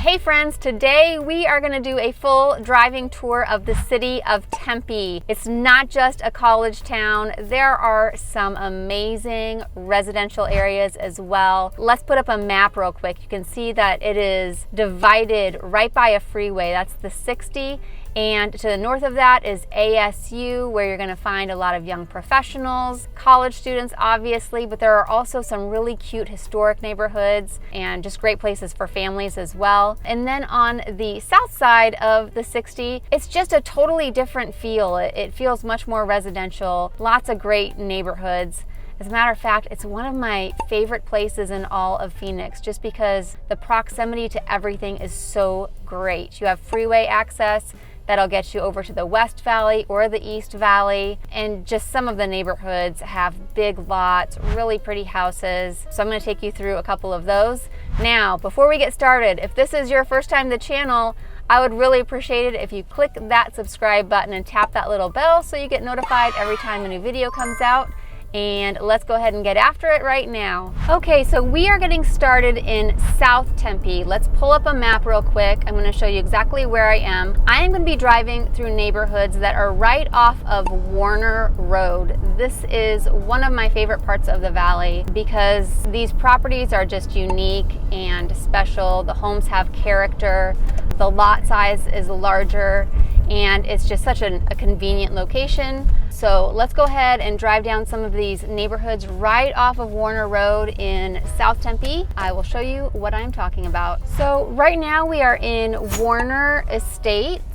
Hey friends, today we are going to do a full driving tour of the city of Tempe. It's not just a college town. There are some amazing residential areas as well. Let's put up a map real quick. You can see that it is divided right by a freeway. That's the 60. And to the north of that is ASU, where you're going to find a lot of young professionals, college students obviously, but there are also some really cute historic neighborhoods and just great places for families as well. And then on the south side of the 60, it's just a totally different feel. It feels much more residential, lots of great neighborhoods. As a matter of fact, it's one of my favorite places in all of Phoenix just because the proximity to everything is so great. You have freeway access that'll get you over to the West Valley or the East Valley, and just some of the neighborhoods have big lots, really pretty houses. So I'm going to take you through a couple of those. Now, before we get started, if this is your first time to the channel, I would really appreciate it if you click that subscribe button and tap that little bell so you get notified every time a new video comes out. And let's go ahead and get after it right now. Okay, so we are getting started in South Tempe. Let's pull up a map real quick. I'm going to show you exactly where I am. I am going to be driving through neighborhoods that are right off of Warner Road. This is one of my favorite parts of the valley because these properties are just unique and special. The homes have character. The lot size is larger, and it's just such a convenient location. So let's go ahead and drive down some of these neighborhoods right off of Warner Road in South Tempe. I will show you what I'm talking about. So right now we are in Warner Estates.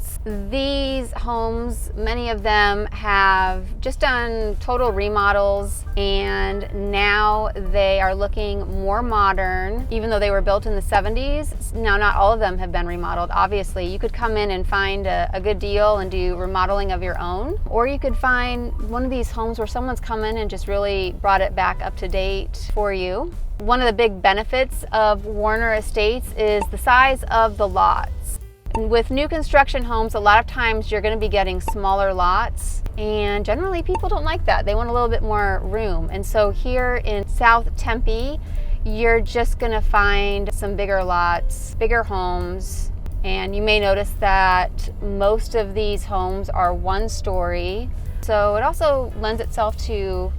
These homes, many of them have just done total remodels, and now they are looking more modern, even though they were built in the 70s. Now, not all of them have been remodeled. Obviously, you could come in and find a good deal and do remodeling of your own, or you could find one of these homes where someone's come in and just really brought it back up to date for you. One of the big benefits of Warner Estates is the size of the lots. With new construction homes, a lot of times you're going to be getting smaller lots, and generally people don't like that. They want a little bit more room. And so here in South Tempe, you're just going to find some bigger lots, bigger homes, and you may notice that most of these homes are one story. So it also lends itself to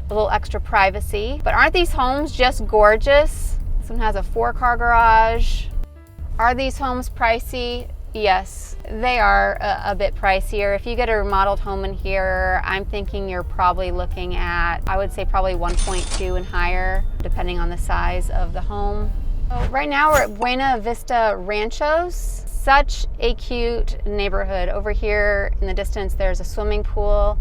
a little extra privacy. But aren't these homes just gorgeous? This one has a 4-car garage. Are these homes pricey? Yes, they are a bit pricier. If you get a remodeled home in here, I'm thinking you're probably looking at, I would say probably 1.2 and higher, depending on the size of the home. So right now we're at Buena Vista Ranchos. Such a cute neighborhood. Over here in the distance, there's a swimming pool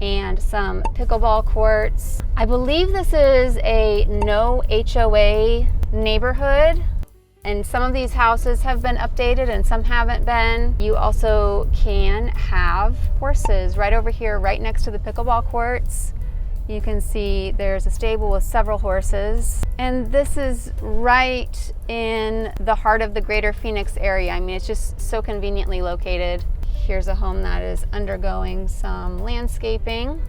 and some pickleball courts. I believe this is a no HOA neighborhood. And some of these houses have been updated and some haven't been. You also can have horses right over here, right next to the pickleball courts. You can see there's a stable with several horses. And this is right in the heart of the greater Phoenix area. I mean, it's just so conveniently located. Here's a home that is undergoing some landscaping.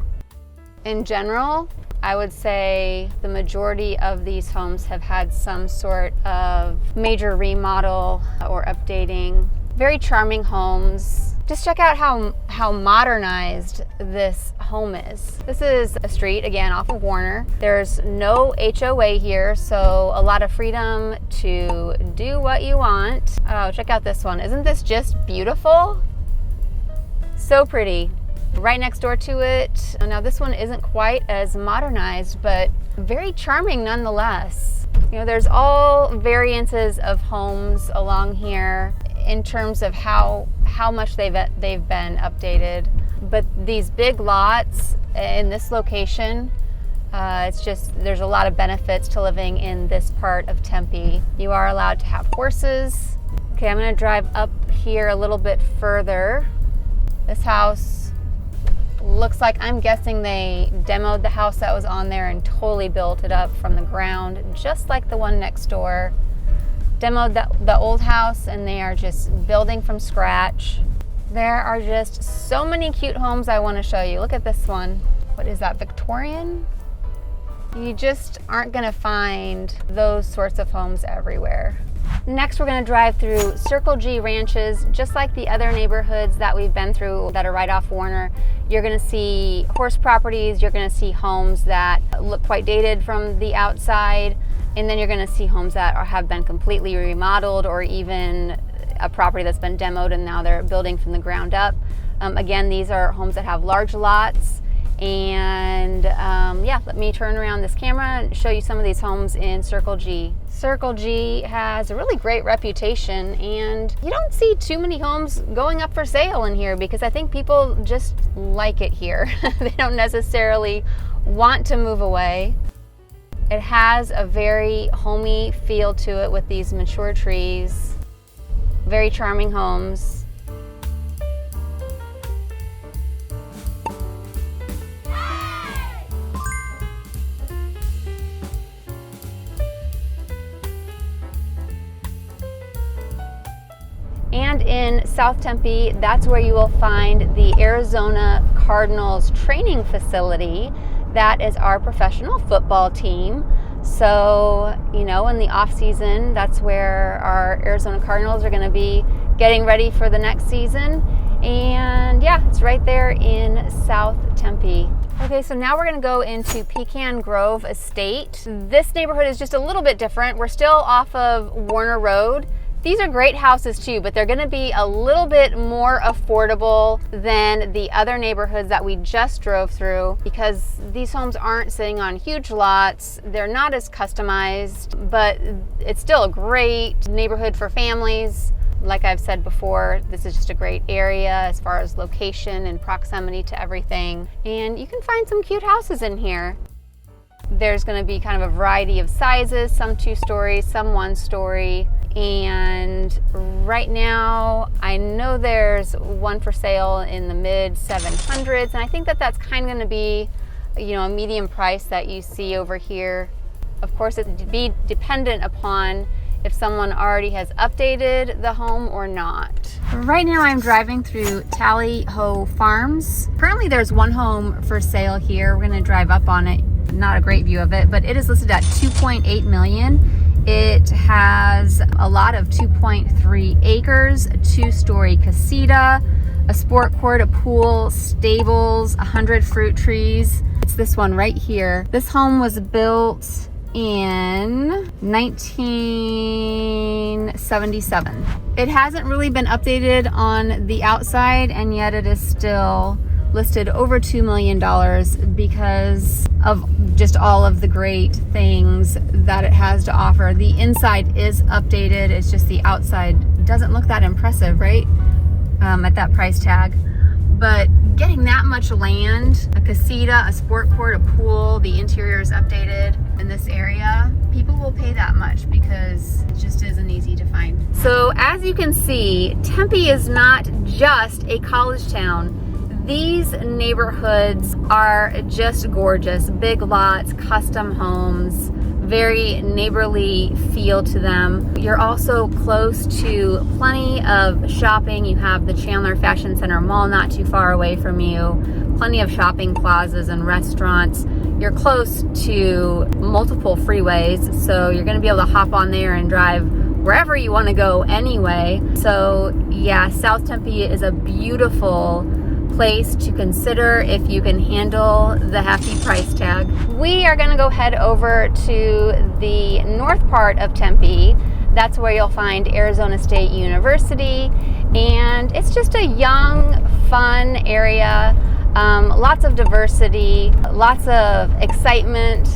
In general, I would say the majority of these homes have had some sort of major remodel or updating. Very charming homes. Just check out how modernized this home is. This is a street, again, off of Warner. There's no HOA here, so a lot of freedom to do what you want. Oh, check out this one. Isn't this just beautiful? So pretty. Right next door to it. Now this one isn't quite as modernized, but very charming nonetheless. You know, there's all variances of homes along here in terms of how much they've been updated. But these big lots in this location, it's just, there's a lot of benefits to living in this part of Tempe. You are allowed to have horses. Okay, I'm gonna drive up here a little bit further. This house looks like, I'm guessing they demoed the house that was on there and totally built it up from the ground, just like the one next door. Demoed the old house, and they are just building from scratch. There are just so many cute homes I want to show you. Look at this one. What is that, Victorian? You just aren't going to find those sorts of homes everywhere. Next, we're going to drive through Circle G ranches, just like the other neighborhoods that we've been through that are right off Warner. You're going to see horse properties, you're going to see homes that look quite dated from the outside, and then you're going to see homes that have been completely remodeled, or even a property that's been demoed and now they're building from the ground up. Again, these are homes that have large lots. And yeah, let me turn around this camera and show you some of these homes in Circle G. Circle G has a really great reputation, and you don't see too many homes going up for sale in here because I think people just like it here. They don't necessarily want to move away. It has a very homey feel to it with these mature trees. Very charming homes. And in South Tempe, that's where you will find the Arizona Cardinals training facility. That is our professional football team. So, you know, in the off season, that's where our Arizona Cardinals are going to be getting ready for the next season. And yeah, it's right there in South Tempe. Okay, so now we're going to go into Pecan Grove Estate. This neighborhood is just a little bit different. We're still off of Warner Road. These are great houses too, but they're going to be a little bit more affordable than the other neighborhoods that we just drove through, because these homes aren't sitting on huge lots. They're not as customized, but it's still a great neighborhood for families. Like I've said before, this is just a great area as far as location and proximity to everything. And you can find some cute houses in here. There's going to be kind of a variety of sizes, some 2-story, some 1-story. And right now, I know there's one for sale in the mid 700s, and I think that that's kind of going to be, you know, a medium price that you see over here. Of course, it'd be dependent upon if someone already has updated the home or not. Right now, I'm driving through Tally Ho Farms. Currently, there's one home for sale here. We're going to drive up on it. Not a great view of it, but it is listed at $2.8 million. It has a lot of 2.3 acres, a 2-story casita, a sport court, a pool, stables, 100 fruit trees. It's this one right here. This home was built in 1977. It hasn't really been updated on the outside, and yet it is still listed over $2 million because of just all of the great things that it has to offer. The inside is updated. It's just the outside doesn't look that impressive, right? At that price tag. But getting that much land, a casita, a sport court, a pool, the interior is updated in this area, people will pay that much because it just isn't easy to find. So as you can see, Tempe is not just a college town. These neighborhoods are just gorgeous. Big lots, custom homes, very neighborly feel to them. You're also close to plenty of shopping. You have the Chandler Fashion Center Mall not too far away from you. Plenty of shopping plazas and restaurants. You're close to multiple freeways, so you're going to be able to hop on there and drive wherever you want to go anyway. So yeah, South Tempe is a beautiful place to consider if you can handle the hefty price tag. We are going to go head over to the north part of Tempe. That's where you'll find Arizona State University, and it's just a young, fun area. Lots of diversity, lots of excitement,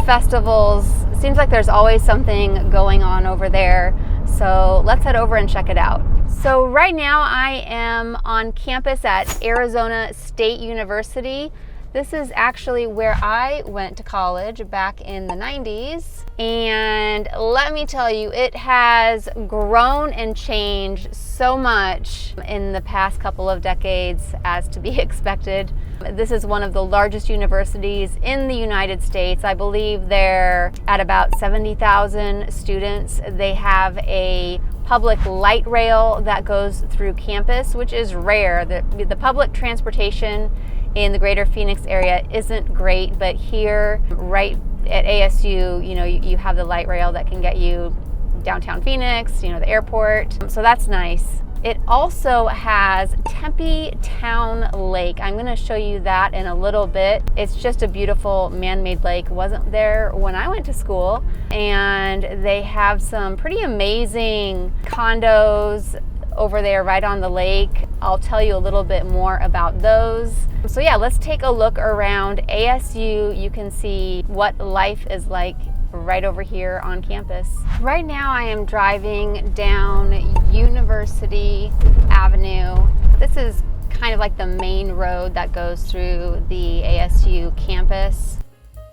festivals. Seems like there's always something going on over there. So let's head over and check it out. So right now I am on campus at Arizona State University. This is actually where I went to college back in the 90s. And let me tell you, it has grown and changed so much in the past couple of decades, as to be expected. This is one of the largest universities in the United States. I believe they're at about 70,000 students. They have a public light rail that goes through campus, which is rare. The public transportation in the greater Phoenix area isn't great, but here right at ASU, you know, you have the light rail that can get you downtown Phoenix, you know, the airport. So that's nice. It also has Tempe Town Lake. I'm gonna show you that in a little bit. It's just a beautiful man-made lake. Wasn't there when I went to school. And they have some pretty amazing condos over there right on the lake. I'll tell you a little bit more about those. So yeah, let's take a look around ASU. You can see what life is like right over here on campus. Right now I am driving down University Avenue. This is kind of like the main road that goes through the ASU campus.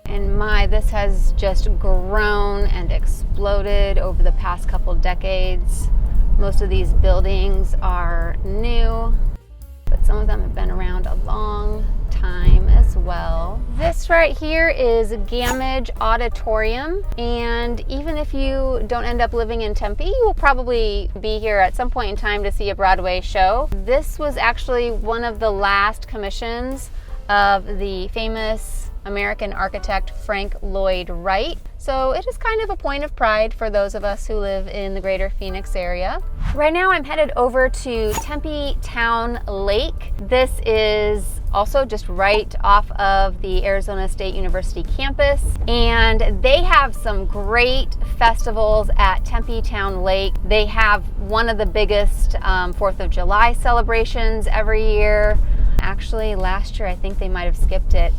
And my, this has just grown and exploded over the past couple decades. Most of these buildings are new, but some of them have been around a long time as well. This right here is Gamage Auditorium, and even if you don't end up living in Tempe, you will probably be here at some point in time to see a Broadway show. This was actually one of the last commissions of the famous American architect Frank Lloyd Wright. So it is kind of a point of pride for those of us who live in the greater Phoenix area. Right now I'm headed over to Tempe Town Lake. This is also just right off of the Arizona State University campus. And they have some great festivals at Tempe Town Lake. They have one of the biggest 4th of July celebrations every year. Actually, last year I think they might have skipped it.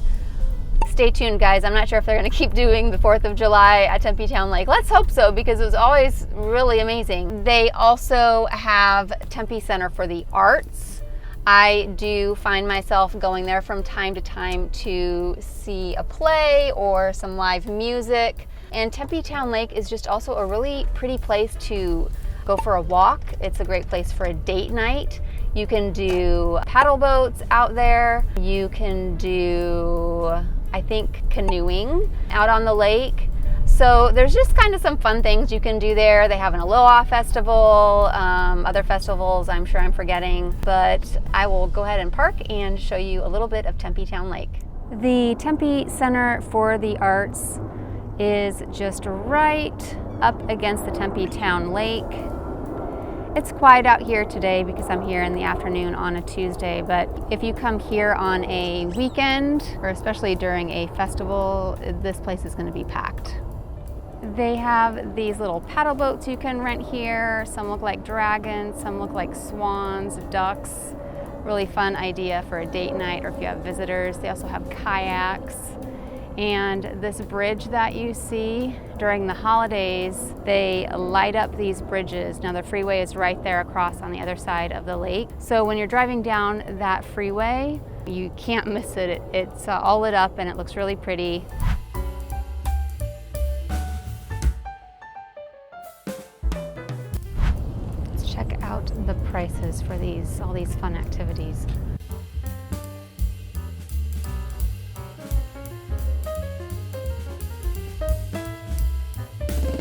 Stay tuned, guys. I'm not sure if they're going to keep doing the 4th of July at Tempe Town Lake. Let's hope so, because it was always really amazing. They also have Tempe Center for the Arts. I do find myself going there from time to time to see a play or some live music. And Tempe Town Lake is just also a really pretty place to go for a walk. It's a great place for a date night. You can do paddle boats out there. You can do, I think, canoeing out on the lake. So there's just kind of some fun things you can do there. They have an Aloha festival, other festivals I'm sure I'm forgetting, but I will go ahead and park and show you a little bit of Tempe Town Lake. The Tempe Center for the Arts is just right up against the Tempe Town Lake. It's quiet out here today because I'm here in the afternoon on a Tuesday, but if you come here on a weekend, or especially during a festival, this place is going to be packed. They have these little paddle boats you can rent here. Some look like dragons, some look like swans, ducks. Really fun idea for a date night or if you have visitors. They also have kayaks. And this bridge that you see during the holidays, they light up these bridges. Now the freeway is right there across on the other side of the lake. So when you're driving down that freeway, you can't miss it. It's all lit up and it looks really pretty. Let's check out the prices for all these fun activities.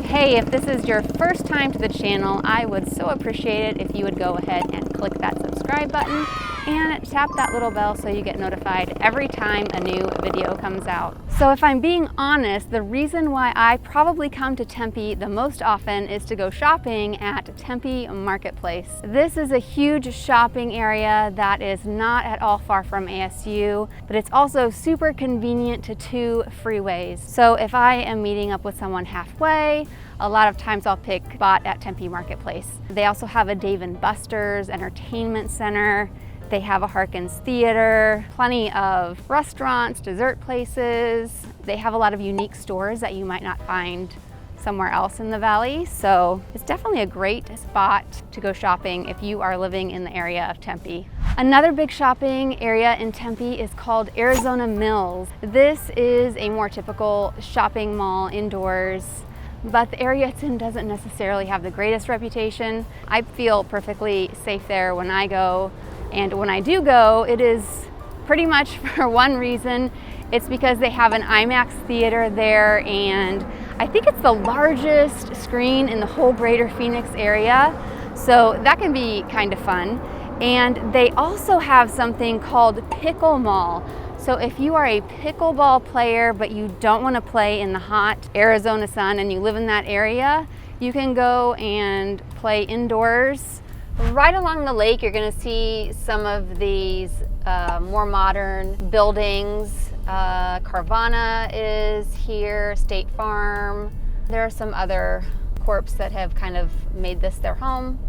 Hey, if this is your first time to the channel, I would so appreciate it if you would go ahead and click that subscribe button and tap that little bell so you get notified every time a new video comes out. So if I'm being honest, the reason why I probably come to Tempe the most often is to go shopping at Tempe Marketplace. This is a huge shopping area that is not at all far from ASU, but it's also super convenient to 2 freeways. So if I am meeting up with someone halfway, a lot of times I'll pick a spot at Tempe Marketplace. They also have a Dave & Buster's entertainment center. They have a Harkins Theater, plenty of restaurants, dessert places. They have a lot of unique stores that you might not find somewhere else in the valley. So it's definitely a great spot to go shopping if you are living in the area of Tempe. Another big shopping area in Tempe is called Arizona Mills. This is a more typical shopping mall indoors, but the area it's in doesn't necessarily have the greatest reputation. I feel perfectly safe there when I go. And when I do go, it is pretty much for one reason. It's because they have an IMAX theater there, and I think it's the largest screen in the whole greater Phoenix area. So that can be kind of fun. And they also have something called Pickle Mall. So if you are a pickleball player, but you don't want to play in the hot Arizona sun and you live in that area, You can go and play indoors. Right along the lake, you're going to see some of these more modern buildings. Carvana is here, State Farm. There are some other corps that have kind of made this their home.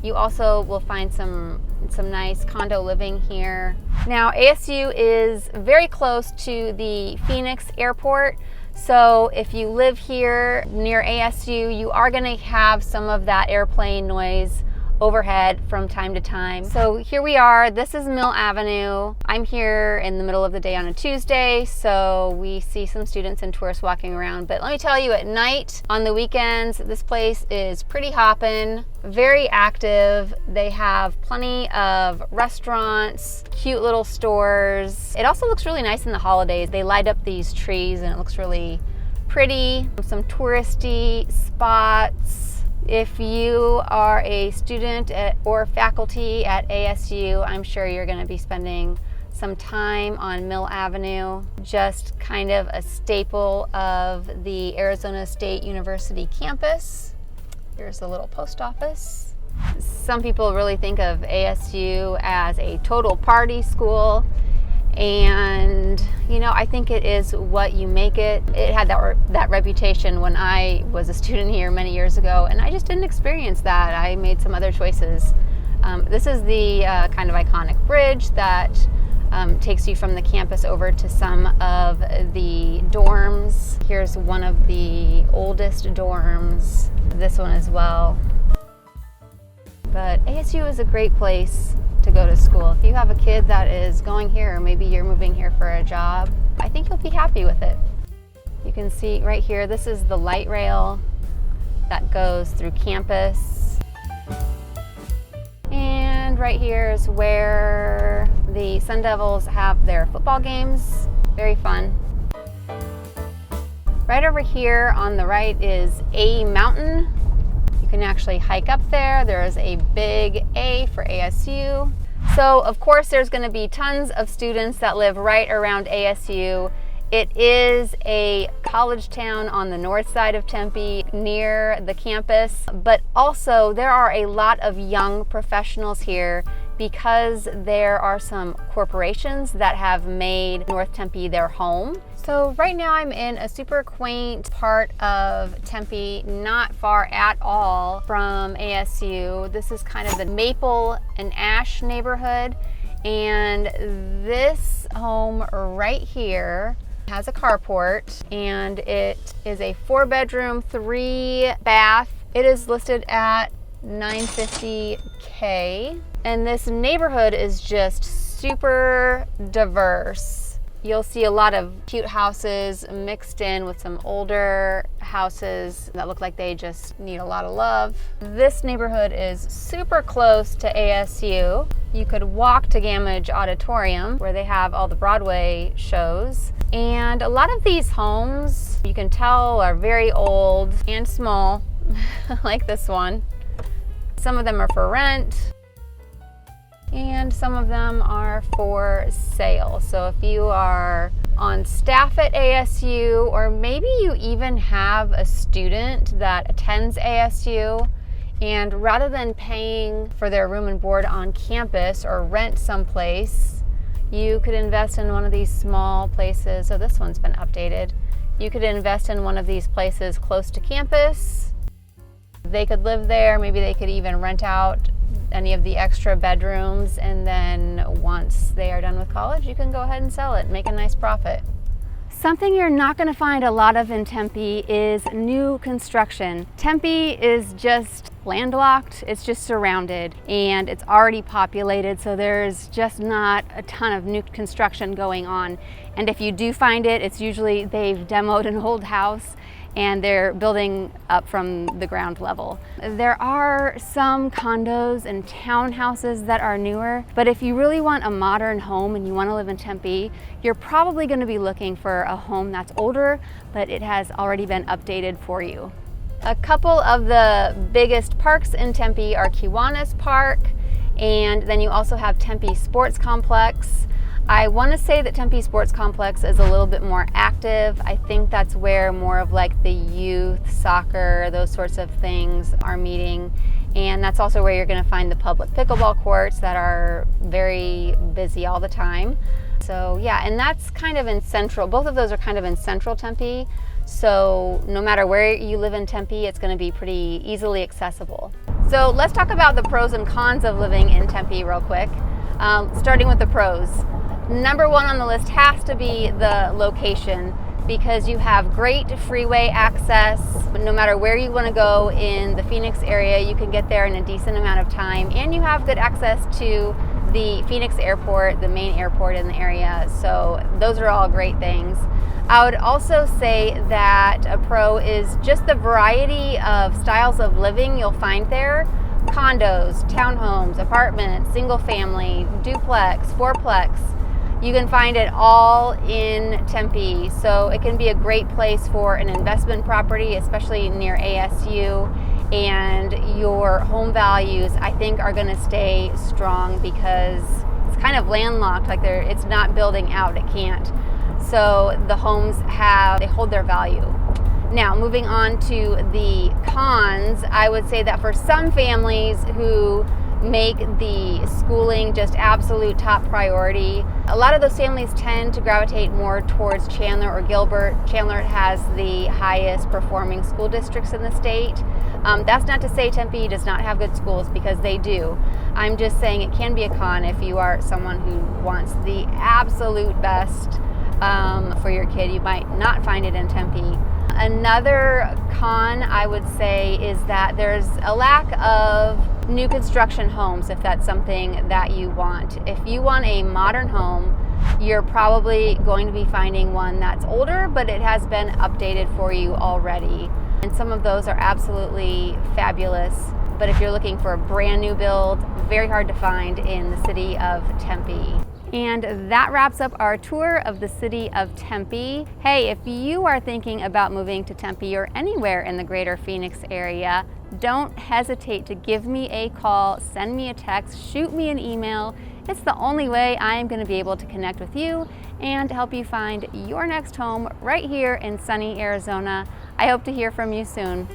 You also will find some nice condo living here. Now, ASU is very close to the Phoenix airport. So if you live here near ASU, you are going to have some of that airplane noise overhead from time to time. So here we are. This is Mill Avenue. I'm here in the middle of the day on a Tuesday, so we see some students and tourists walking around. But let me tell you, at night, on the weekends, this place is pretty hoppin', very active. They have plenty of restaurants, cute little stores. It also looks really nice in the holidays. They light up these trees and it looks really pretty. Some touristy spots. If you are a student or faculty at ASU, I'm sure you're going to be spending some time on Mill Avenue, just kind of a staple of the Arizona State University campus. Here's the little post office. Some people really think of ASU as a total party school, and you know, I think it is what you make it. It had that reputation when I was a student here many years ago, and I just didn't experience that. I made some other choices. This is the kind of iconic bridge that takes you from the campus over to some of the dorms. Here's one of the oldest dorms, this one as well. But ASU is a great place to go to school. If you have a kid that is going here, or maybe you're moving here for a job, I think you'll be happy with it. You can see right here, this is the light rail that goes through campus. And right here is where the Sun Devils have their football games. Very fun. Right over here on the right is A Mountain. You can actually hike up there. There is a big A for ASU. So of course there's going to be tons of students that live right around ASU. It is a college town on the north side of Tempe near the campus, but also there are a lot of young professionals here because there are some corporations that have made North Tempe their home. So right now I'm in a super quaint part of Tempe, not far at all from ASU. This is kind of the Maple and Ash neighborhood, and this home right here has a carport, and it is a 4-bedroom, 3-bath. It is listed at $950K, and this neighborhood is just super diverse. You'll see a lot of cute houses mixed in with some older houses that look like they just need a lot of love. This neighborhood is super close to ASU. You could walk to Gamage Auditorium where they have all the Broadway shows. And a lot of these homes, you can tell, are very old and small, like this one. Some of them are for rent, and some of them are for sale. So if you are on staff at ASU, or maybe you even have a student that attends ASU, and rather than paying for their room and board on campus or rent someplace, you could invest in one of these small places. So this one's been updated. You could invest in one of these places close to campus. They could live there. Maybe they could even rent out any of the extra bedrooms, and then once they are done with college, you can go ahead and sell it and make a nice profit. Something you're not going to find a lot of in Tempe is new construction. Tempe is just landlocked, it's just surrounded, and it's already populated, so there's just not a ton of new construction going on. And if you do find it, it's usually they've demoed an old house and they're building up from the ground level. There are some condos and townhouses that are newer, but if you really want a modern home and you want to live in Tempe, you're probably going to be looking for a home that's older, but it has already been updated for you. A couple of the biggest parks in Tempe are Kiwanis Park, and then you also have Tempe Sports Complex. I want to say that Tempe Sports Complex is a little bit more active. I think that's where more of like the youth, soccer, those sorts of things are meeting. And that's also where you're going to find the public pickleball courts that are very busy all the time. So yeah, and that's kind of in central, both of those are kind of in central Tempe. So no matter where you live in Tempe, it's going to be pretty easily accessible. So let's talk about the pros and cons of living in Tempe real quick. Starting with the pros. Number one on the list has to be the location, because you have great freeway access. No matter where you want to go in the Phoenix area, you can get there in a decent amount of time, and you have good access to the Phoenix airport, the main airport in the area. So those are all great things. I would also say that a pro is just the variety of styles of living you'll find there. Condos, townhomes, apartments, single family, duplex, fourplex. You can find it all in Tempe, so it can be a great place for an investment property, especially near ASU, and your home values, I think, are going to stay strong because it's kind of landlocked, like it's not building out, it can't. So the homes they hold their value. Now, moving on to the cons, I would say that for some families who make the schooling just absolute top priority, a lot of those families tend to gravitate more towards Chandler or Gilbert. Chandler has the highest performing school districts in the state. That's not to say Tempe does not have good schools, because they do. I'm just saying it can be a con if you are someone who wants the absolute best for your kid. You might not find it in Tempe. Another con, I would say, is that there's a lack of new construction homes, if that's something that you want. If you want a modern home, you're probably going to be finding one that's older, but it has been updated for you already. And some of those are absolutely fabulous. But if you're looking for a brand new build, very hard to find in the city of Tempe. And that wraps up our tour of the city of Tempe. Hey, if you are thinking about moving to Tempe or anywhere in the greater Phoenix area, don't hesitate to give me a call, send me a text, shoot me an email. It's the only way I am going to be able to connect with you and help you find your next home right here in sunny Arizona. I hope to hear from you soon.